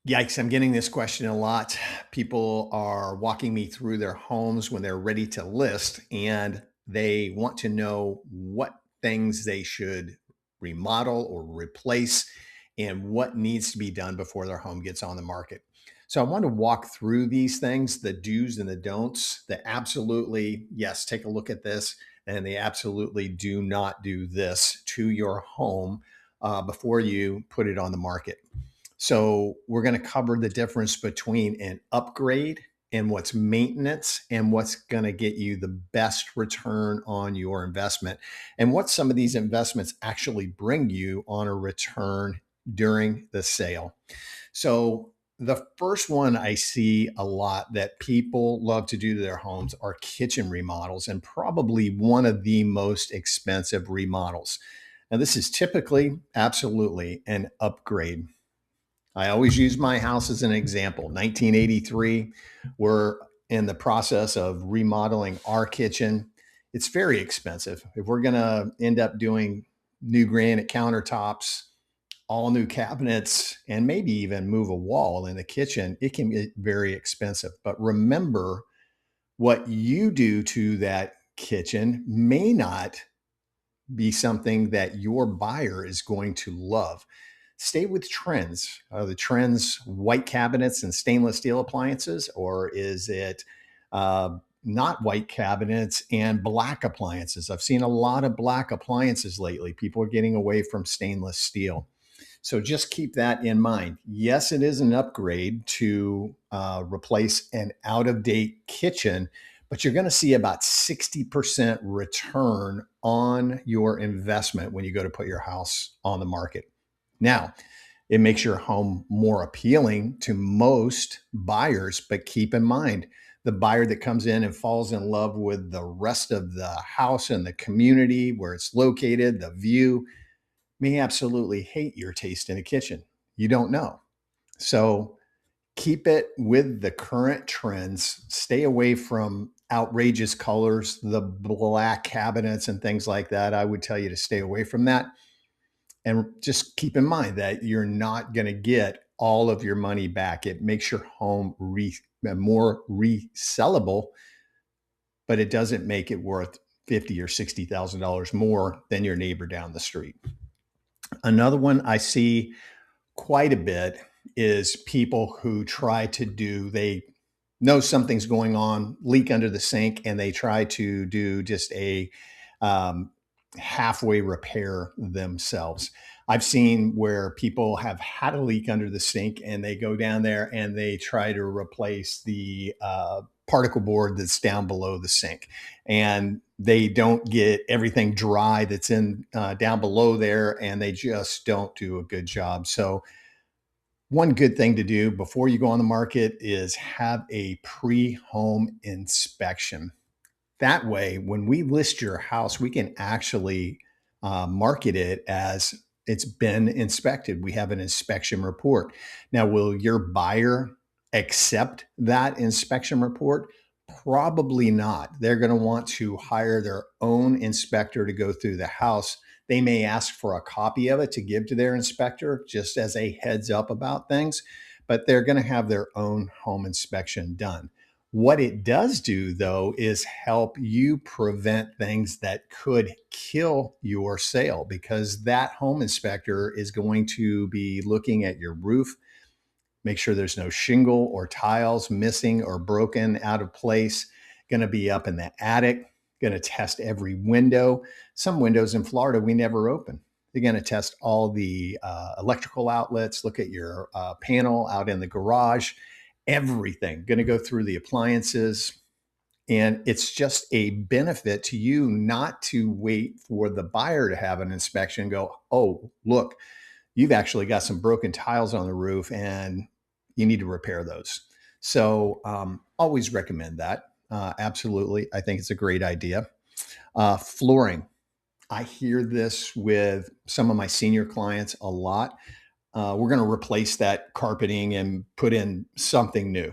Yikes, I'm getting this question a lot. People are walking me through their homes when they're ready to list, and they want to know what things they should remodel or replace and what needs to be done before their home gets on the market. So I want to walk through these things, the do's and the don'ts, the absolutely, yes, take a look at this, and they absolutely do not do this to your home before you put it on the market. So we're going to cover the difference between an upgrade and what's maintenance and what's going to get you the best return on your investment and what some of these investments actually bring you on a return during the sale. So the first one I see a lot that people love to do to their homes are kitchen remodels, and probably one of the most expensive remodels. Now, this is typically absolutely an upgrade. I always use my house as an example. 1983, we're in the process of remodeling our kitchen. It's very expensive. If we're going to end up doing new granite countertops, all new cabinets, and maybe even move a wall in the kitchen, it can get very expensive. But remember, what you do to that kitchen may not be something that your buyer is going to love. Stay with trends. Are the trends white cabinets and stainless steel appliances, or is it not white cabinets and black appliances? I've seen a lot of black appliances lately. People are getting away from stainless steel. So just keep that in mind. Yes, it is an upgrade to replace an out of date kitchen, but you're going to see about 60% return on your investment when you go to put your house on the market. Now, it makes your home more appealing to most buyers, but keep in mind the buyer that comes in and falls in love with the rest of the house and the community where it's located, the view, may absolutely hate your taste in a kitchen. You don't know. So keep it with the current trends. Stay away from outrageous colors, the black cabinets and things like that. I would tell you to stay away from that. And just keep in mind that you're not going to get all of your money back. It makes your home more resellable, but it doesn't make it worth $50,000 or $60,000 more than your neighbor down the street. Another one I see quite a bit is people who try to do, they know something's going on, leak under the sink, and they try to do just a um, halfway repair themselves. I've seen where people have had a leak under the sink and they go down there and they try to replace the particle board that's down below the sink. And they don't get everything dry that's in down below there, and they just don't do a good job. So one good thing to do before you go on the market is have a pre-home inspection. That way, when we list your house, we can actually market it as it's been inspected. We have an inspection report. Now, will your buyer accept that inspection report? Probably not. They're going to want to hire their own inspector to go through the house. They may ask for a copy of it to give to their inspector just as a heads up about things, but they're going to have their own home inspection done. What it does do, though, is help you prevent things that could kill your sale, because that home inspector is going to be looking at your roof, make sure there's no shingle or tiles missing or broken out of place, going to be up in the attic, going to test every window. Some windows in Florida we never open. They're going to test all the electrical outlets, look at your panel out in the garage, everything, going to go through the appliances. And it's just a benefit to you not to wait for the buyer to have an inspection and go, oh, look, you've actually got some broken tiles on the roof and you need to repair those. So always recommend that. Absolutely. I think it's a great idea. Flooring. I hear this with some of my senior clients a lot. We're going to replace that carpeting and put in something new.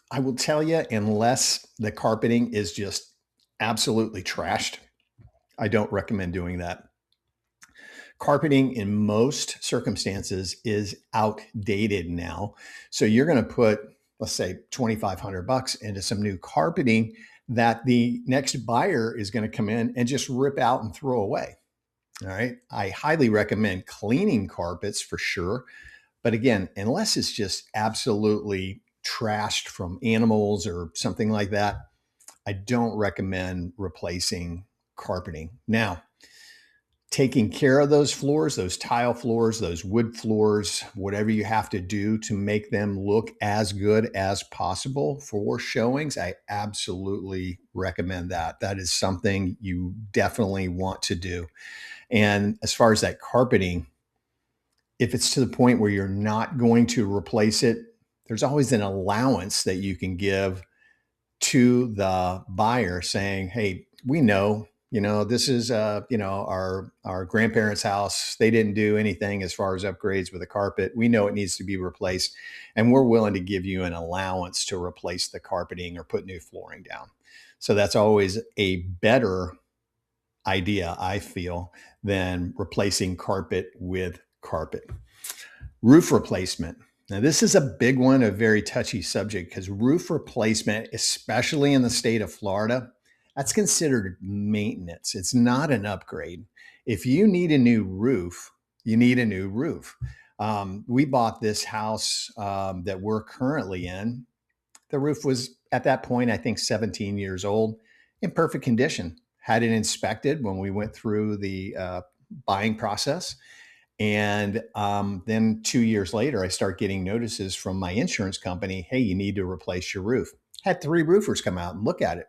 I will tell you, unless the carpeting is just absolutely trashed, I don't recommend doing that. Carpeting in most circumstances is outdated now. So you're going to put, let's say, 2,500 bucks into some new carpeting that the next buyer is going to come in and just rip out and throw away. All right. I highly recommend cleaning carpets for sure. But again, unless it's just absolutely trashed from animals or something like that, I don't recommend replacing carpeting. Now, taking care of those floors, those tile floors, those wood floors, whatever you have to do to make them look as good as possible for showings, I absolutely recommend that. That is something you definitely want to do. And as far as that carpeting, if it's to the point where you're not going to replace it, there's always an allowance that you can give to the buyer saying, hey, we know, this is, our grandparents' house. They didn't do anything as far as upgrades with the carpet. We know it needs to be replaced, and we're willing to give you an allowance to replace the carpeting or put new flooring down. So that's always a better idea, I feel, than replacing carpet with carpet. Roof replacement. Now, this is a big one, a very touchy subject, because roof replacement, especially in the state of Florida, that's considered maintenance. It's not an upgrade. If you need a new roof, you need a new roof. We bought this house that we're currently in. The roof was at that point, I think, 17 years old, in perfect condition. Had it inspected when we went through the buying process. And then 2 years later, I start getting notices from my insurance company. Hey, you need to replace your roof. Had 3 roofers come out and look at it.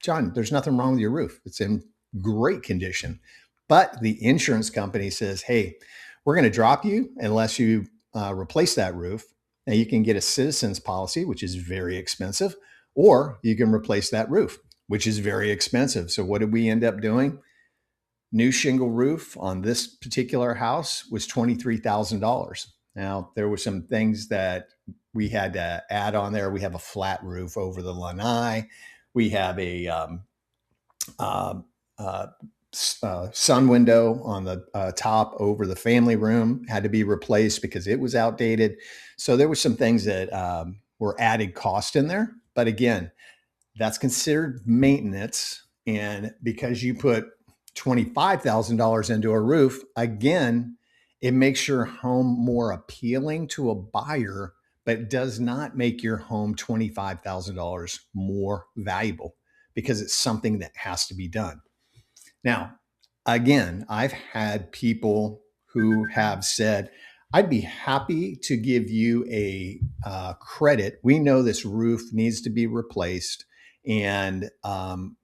John, there's nothing wrong with your roof. It's in great condition. But the insurance company says, hey, we're going to drop you unless you replace that roof. Now you can get a citizen's policy, which is very expensive, or you can replace that roof, which is very expensive. So what did we end up doing? New shingle roof on this particular house was $23,000. Now, there were some things that we had to add on there. We have a flat roof over the lanai. We have a sun window on the top over the family room, had to be replaced because it was outdated. So there were some things that were added cost in there. But again, that's considered maintenance. And because you put $25,000 into a roof, again, it makes your home more appealing to a buyer, but does not make your home $25,000 more valuable because it's something that has to be done. Now, again, I've had people who have said, I'd be happy to give you a credit. We know this roof needs to be replaced, and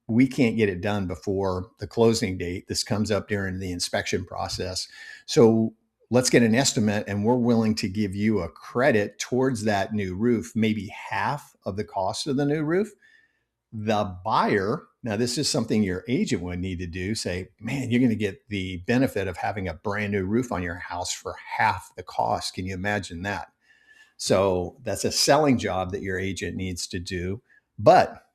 we can't get it done before the closing date. This comes up during the inspection process. So let's get an estimate, and we're willing to give you a credit towards that new roof, maybe half of the cost of the new roof. The buyer, now this is something your agent would need to do, say, man, you're going to get the benefit of having a brand new roof on your house for half the cost. Can you imagine that? So that's a selling job that your agent needs to do, but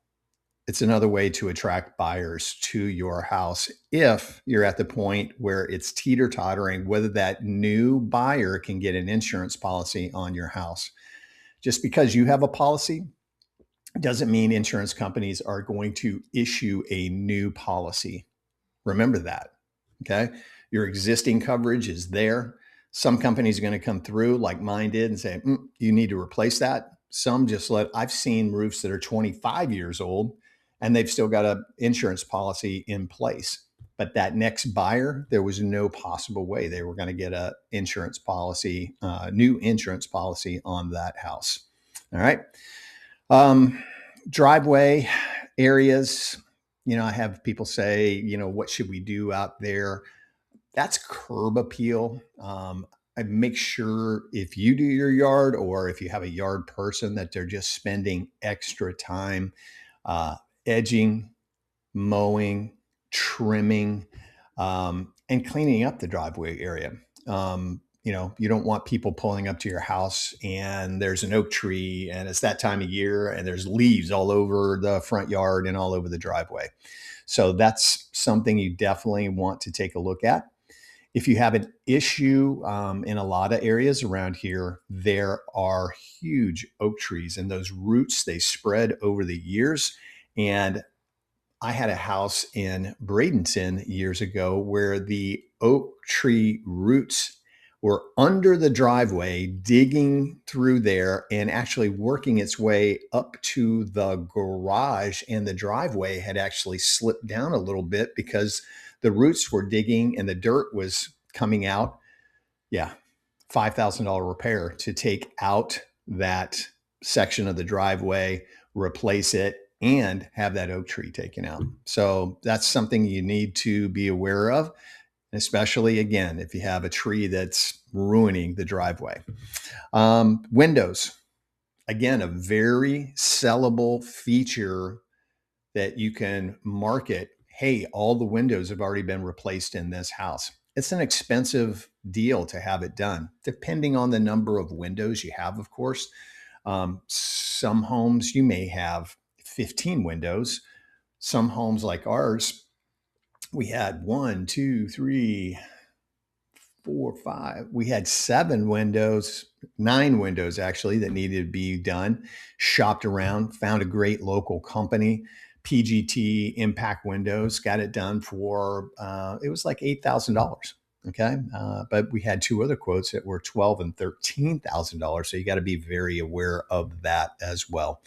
it's another way to attract buyers to your house if you're at the point where it's teeter-tottering whether that new buyer can get an insurance policy on your house. Just because you have a policy doesn't mean insurance companies are going to issue a new policy. Remember that, okay? Your existing coverage is there. Some companies are going to come through like mine did and say, you need to replace that. Some just I've seen roofs that are 25 years old and they've still got an insurance policy in place. But that next buyer, there was no possible way they were going to get a insurance policy, new insurance policy on that house. All right. Driveway areas, I have people say, what should we do out there? That's curb appeal. I make sure if you do your yard or if you have a yard person that they're just spending extra time edging, mowing, trimming, and cleaning up the driveway area. You don't want people pulling up to your house and there's an oak tree and it's that time of year and there's leaves all over the front yard and all over the driveway. So that's something you definitely want to take a look at. If you have an issue in a lot of areas around here, there are huge oak trees, and those roots, they spread over the years. And I had a house in Bradenton years ago where the oak tree roots were under the driveway, digging through there and actually working its way up to the garage. And the driveway had actually slipped down a little bit because the roots were digging and the dirt was coming out. Yeah, $5,000 repair to take out that section of the driveway, replace it, and have that oak tree taken out. So that's something you need to be aware of, especially again, if you have a tree that's ruining the driveway. Windows, again, a very sellable feature that you can market. Hey, all the windows have already been replaced in this house. It's an expensive deal to have it done, depending on the number of windows you have, of course. Some homes you may have 15 windows. Some homes like ours, we had 1, 2, 3, 4, 5. We had 7 windows, 9 windows actually that needed to be done. Shopped around, found a great local company, PGT Impact Windows, got it done for it was like $8,000. Okay, but we had 2 other quotes that were $12,000 and $13,000. So you got to be very aware of that as well.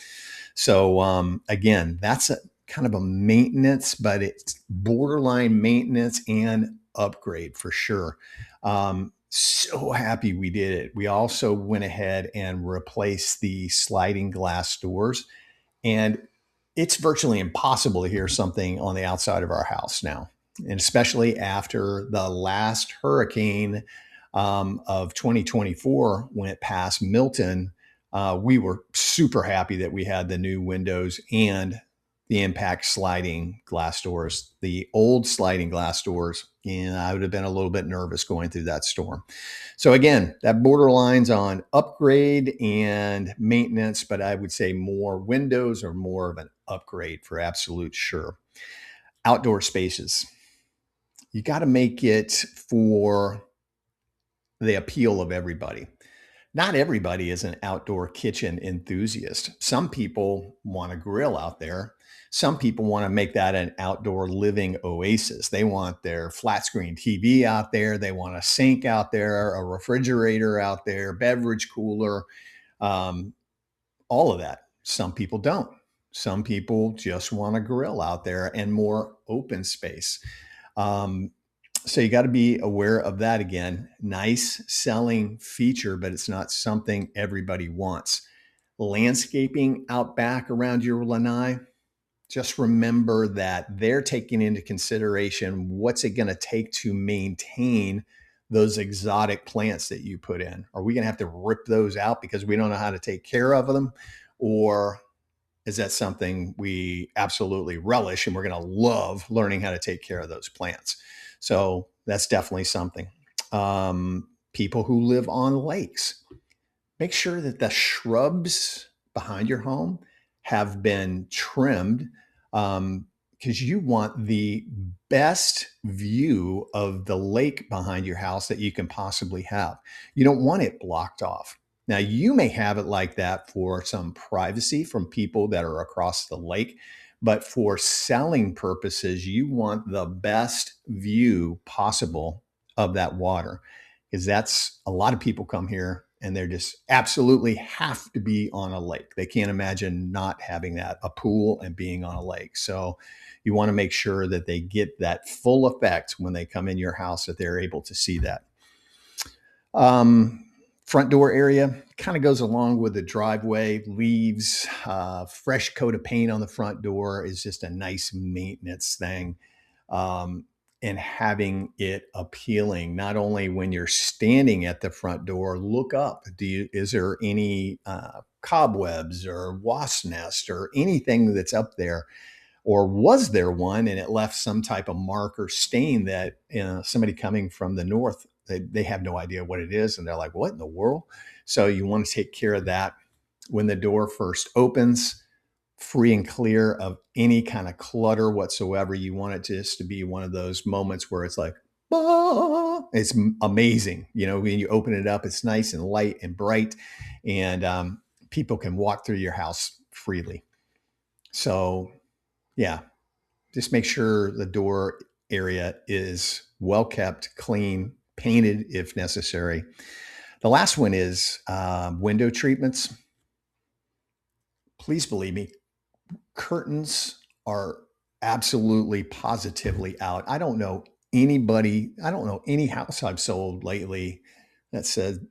So again, that's a kind of a maintenance, but it's borderline maintenance and upgrade for sure. So happy we did it. We also went ahead and replaced the sliding glass doors, and it's virtually impossible to hear something on the outside of our house now. And especially after the last hurricane of 2024, when it passed Milton, we were super happy that we had the new windows and the impact sliding glass doors. The old sliding glass doors, and I would have been a little bit nervous going through that storm. So again, that borderlines on upgrade and maintenance, but I would say more windows or more of an upgrade for absolute sure. Outdoor spaces. You got to make it for the appeal of everybody. Not everybody is an outdoor kitchen enthusiast. Some people want to grill out there. Some people want to make that an outdoor living oasis. They want their flat screen TV out there. They want a sink out there, a refrigerator out there, beverage cooler, all of that. Some people don't. Some people just want to grill out there and more open space. So you got to be aware of that again. Nice selling feature, but it's not something everybody wants. Landscaping out back around your lanai, just remember that they're taking into consideration what's it going to take to maintain those exotic plants that you put in. Are we going to have to rip those out because we don't know how to take care of them? Or is that something we absolutely relish and we're going to love learning how to take care of those plants? So that's definitely something. People who live on lakes, make sure that the shrubs behind your home have been trimmed, because you want the best view of the lake behind your house that you can possibly have. You don't want it blocked off. Now, you may have it like that for some privacy from people that are across the lake, but for selling purposes, you want the best view possible of that water, because that's a lot of people come here and they're just absolutely have to be on a lake. They can't imagine not having that, a pool and being on a lake. So you want to make sure that they get that full effect when they come in your house, that they're able to see that. Front door area kind of goes along with the driveway. Leaves, fresh coat of paint on the front door is just a nice maintenance thing. And having it appealing, not only when you're standing at the front door, look up. Is there any cobwebs or wasp nest or anything that's up there? Or was there one and it left some type of mark or stain that somebody coming from the north, they have no idea what it is. And they're like, what in the world? So you want to take care of that when the door first opens, free and clear of any kind of clutter whatsoever. You want it just to be one of those moments where it's like, It's amazing. You know, when you open it up, it's nice and light and bright, and people can walk through your house freely. So, yeah, just make sure the door area is well kept, clean, painted if necessary. The last one is window treatments. Please believe me, curtains are absolutely positively out. I don't know any house I've sold lately that said,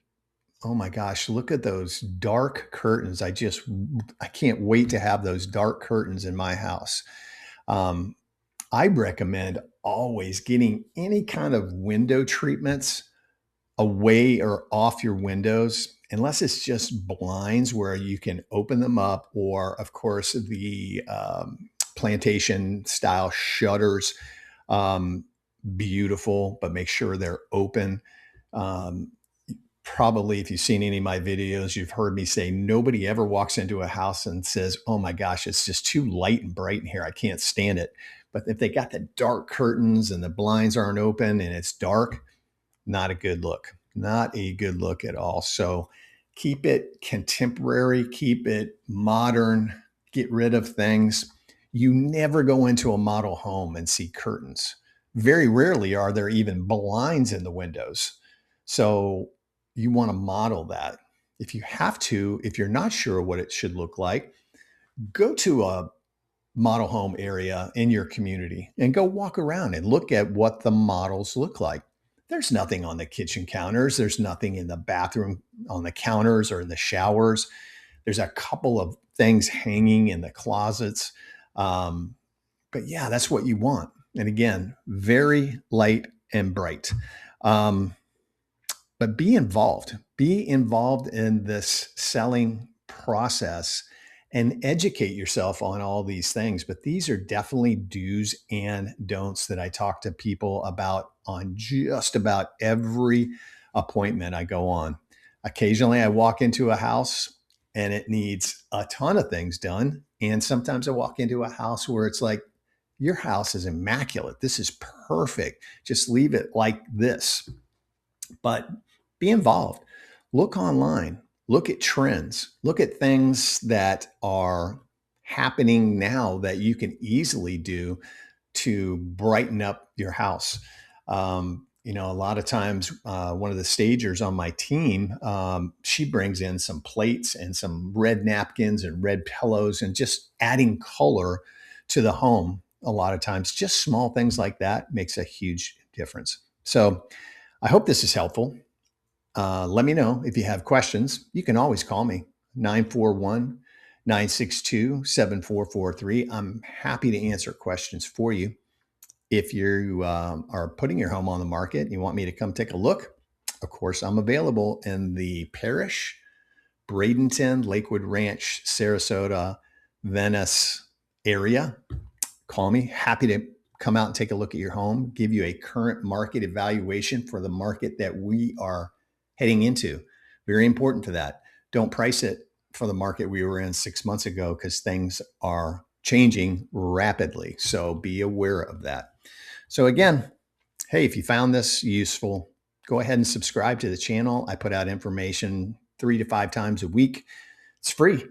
"Oh my gosh, look at those dark curtains. I can't wait to have those dark curtains in my house." Um, I recommend always getting any kind of window treatments away or off your windows, unless it's just blinds where you can open them up, or of course the plantation style shutters. Um, Beautiful, but make sure they're open. Um, Probably, if you've seen any of my videos, you've heard me say nobody ever walks into a house and says, "Oh my gosh, it's just too light and bright in here. I can't stand it." But if they got the dark curtains and the blinds aren't open and it's dark, not a good look. Not a good look at all. So keep it contemporary, keep it modern, get rid of things. You never go into a model home and see curtains. Very rarely are there even blinds in the windows. So you want to model that. If you have to, if you're not sure what it should look like, go to a model home area in your community and go walk around and look at what the models look like. There's nothing on the kitchen counters. There's nothing in the bathroom on the counters or in the showers. There's a couple of things hanging in the closets. Um, but yeah, that's what you want. And again, very light and bright. Um, but be involved. Be involved in this selling process and educate yourself on all these things. But these are definitely do's and don'ts that I talk to people about on just about every appointment I go on. Occasionally, I walk into a house and it needs a ton of things done. And sometimes I walk into a house where it's like, your house is immaculate. This is perfect. Just leave it like this. But be involved. Look online, look at trends, look at things that are happening now that you can easily do to brighten up your house. You know, a lot of times, one of the stagers on my team, she brings in some plates and some red napkins and red pillows and just adding color to the home. A lot of times, just small things like that makes a huge difference. So I hope this is helpful. Let me know if you have questions. You can always call me, 941 962 7443. I'm happy to answer questions for you. If you are putting your home on the market and you want me to come take a look, of course, I'm available in the Parrish, Bradenton, Lakewood Ranch, Sarasota, Venice area. Call me. Happy to come out and take a look at your home, give you a current market evaluation for the market that we are heading into. Very important to that. Don't price it for the market we were in 6 months ago, because things are changing rapidly. So be aware of that. So again, hey, if you found this useful, go ahead and subscribe to the channel. I put out information 3 to 5 times a week. It's free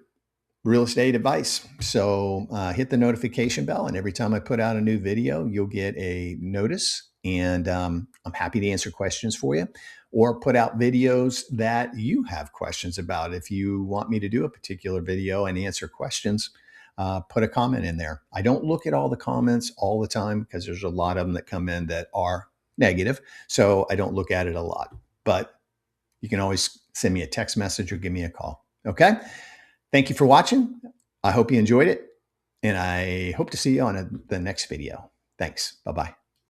real estate advice. So hit the notification bell, and every time I put out a new video, you'll get a notice. And I'm happy to answer questions for you, or put out videos that you have questions about. If you want me to do a particular video and answer questions, put a comment in there. I don't look at all the comments all the time, because there's a lot of them that come in that are negative. So I don't look at it a lot, but you can always send me a text message or give me a call. Okay. Thank you for watching. I hope you enjoyed it, and I hope to see you on the next video. Thanks. Bye-bye.